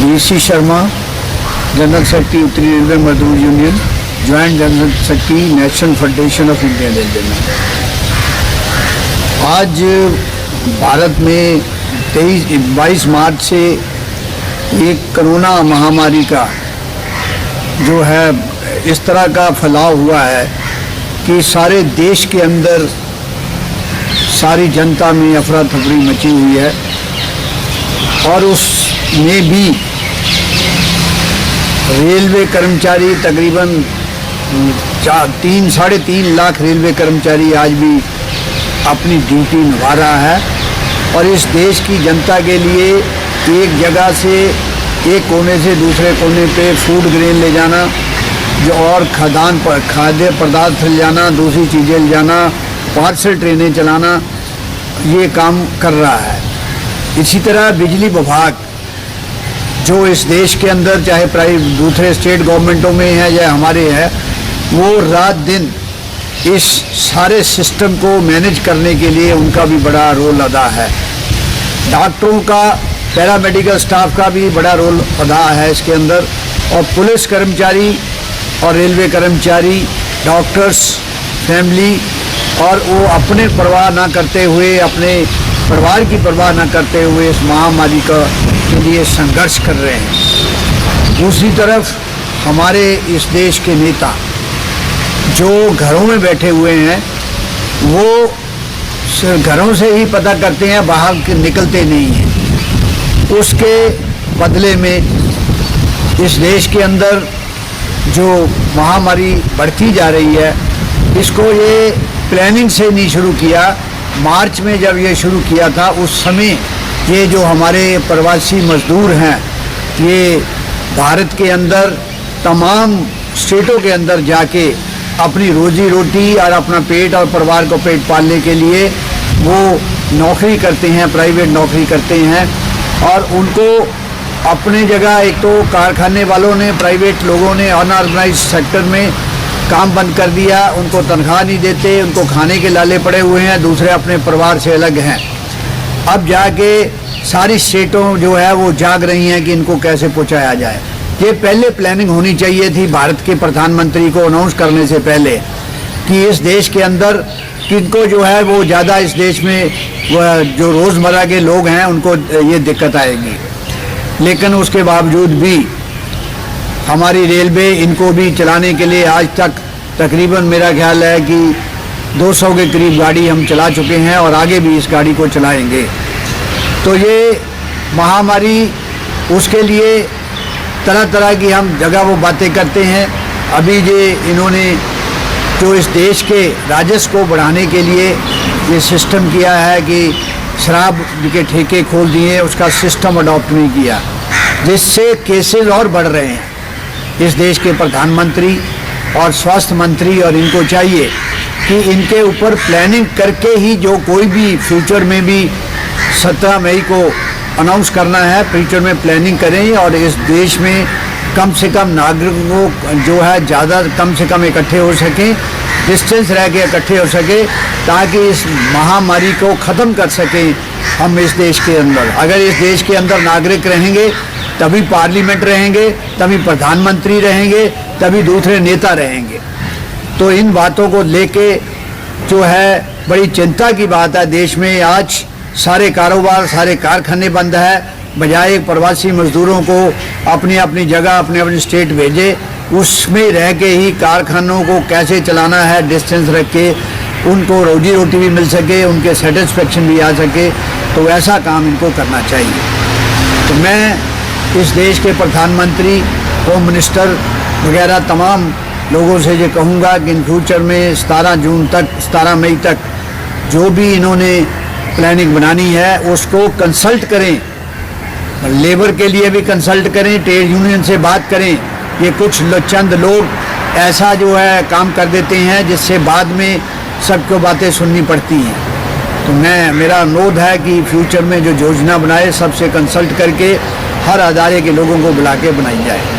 DC Sharma, general secretary उत्तरी railway मजदूर union, joint general secretary national federation of Indian railway में। आज भारत में 22 मार्च से एक कोरोना महामारी का जो है इस तरह का फैलाव हुआ है कि सारे देश के अंदर सारी जनता में अफरा तफरी मची हुई है और उसमें भी रेलवे कर्मचारी तकरीबन 3-3.5 लाख रेलवे कर्मचारी आज भी अपनी ड्यूटी निभा रहा है और इस देश की जनता के लिए एक जगह से एक कोने से दूसरे कोने पे फूड ग्रेन ले जाना जो और खाद्य पदार्थ ले जाना, दूसरी चीज़ें ले जाना, पार्सल ट्रेनें चलाना, ये काम कर रहा है। इसी तरह बिजली विभाग जो इस देश के अंदर चाहे प्राइवेट दूसरे स्टेट गवर्नमेंटों में है या हमारे है, वो रात दिन इस सारे सिस्टम को मैनेज करने के लिए उनका भी बड़ा रोल अदा है। डॉक्टरों का, पैरामेडिकल स्टाफ का भी बड़ा रोल अदा है इसके अंदर, और पुलिस कर्मचारी और रेलवे कर्मचारी, डॉक्टर्स, फैमिली, और वो अपने परवाह ना करते हुए, अपने परिवार की परवाह ना करते हुए इस महामारी के लिए संघर्ष कर रहे हैं। दूसरी तरफ हमारे इस देश के नेता जो घरों में बैठे हुए हैं, वो घरों से ही पता करते हैं, बाहर निकलते नहीं हैं। उसके बदले में इस देश के अंदर जो महामारी बढ़ती जा रही है, इसको ये प्लानिंग से नहीं शुरू किया। मार्च में जब ये शुरू किया था उस समय ये जो हमारे प्रवासी मजदूर हैं, ये भारत के अंदर तमाम स्टेटों के अंदर जाके अपनी रोजी रोटी और अपना पेट और परिवार को पेट पालने के लिए वो नौकरी करते हैं, प्राइवेट नौकरी करते हैं, और उनको अपने जगह एक तो कारखाने वालों ने, प्राइवेट लोगों ने अनऑर्गेनाइज्ड सेक्टर में काम बंद कर दिया, उनको तनख्वाह नहीं देते, उनको खाने के लाले पड़े हुए हैं, दूसरे अपने परिवार से अलग हैं। अब जाके सारी स्टेटों जो है वो जाग रही हैं कि इनको कैसे पहुंचाया जाए। ये पहले प्लानिंग होनी चाहिए थी भारत के प्रधानमंत्री को अनाउंस करने से पहले कि इस देश के अंदर किनको जो है वो ज़्यादा इस देश में जो रोज़मर्रा के लोग हैं उनको ये दिक्कत आएगी। लेकिन उसके बावजूद भी हमारी रेलवे इनको भी चलाने के लिए आज तक तकरीबन मेरा ख्याल है कि 200 के करीब गाड़ी हम चला चुके हैं और आगे भी इस गाड़ी को चलाएंगे। तो ये महामारी, उसके लिए तरह तरह की हम जगह वो बातें करते हैं। अभी ये इन्होंने जो इस देश के राजस्व को बढ़ाने के लिए ये सिस्टम किया है कि शराब के ठेके खोल दिए, उसका सिस्टम अडॉप्ट नहीं किया, जिससे केसेस और बढ़ रहे हैं। इस देश के प्रधानमंत्री और स्वास्थ्य मंत्री और इनको चाहिए कि इनके ऊपर प्लानिंग करके ही जो कोई भी फ्यूचर में भी 17 मई को अनाउंस करना है, फ्यूचर में प्लानिंग करें और इस देश में कम से कम नागरिकों को जो है ज़्यादा कम से कम इकट्ठे हो सकें, डिस्टेंस रह के इकट्ठे हो सके, ताकि इस महामारी को ख़त्म कर सकें हम इस देश के अंदर। अगर इस देश के अंदर नागरिक रहेंगे तभी पार्लियामेंट रहेंगे, तभी प्रधानमंत्री रहेंगे, तभी दूसरे नेता रहेंगे। तो इन बातों को लेके जो है बड़ी चिंता की बात है। देश में आज सारे कारोबार, सारे कारखाने बंद है, बजाय प्रवासी मजदूरों को अपनी अपनी जगह, अपने अपने स्टेट भेजे, उसमें रह के ही कारखानों को कैसे चलाना है, डिस्टेंस रख के उनको रोजी रोटी भी मिल सके, उनके सेटिस्फेक्शन भी आ सके, तो ऐसा काम इनको करना चाहिए। तो मैं इस देश के प्रधानमंत्री, होम मिनिस्टर वगैरह तमाम लोगों से ये कहूँगा कि इन फ्यूचर में 17 मई तक जो भी इन्होंने प्लानिंग बनानी है उसको कंसल्ट करें, लेबर के लिए भी कंसल्ट करें, ट्रेड यूनियन से बात करें। ये कुछ चंद लोग ऐसा जो है काम कर देते हैं जिससे बाद में सबको बातें सुननी पड़ती हैं। तो मेरा अनुरोध है कि फ्यूचर में जो योजना बनाए सबसे कंसल्ट करके हर अदारे के लोगों को बुला के बनाई जाए।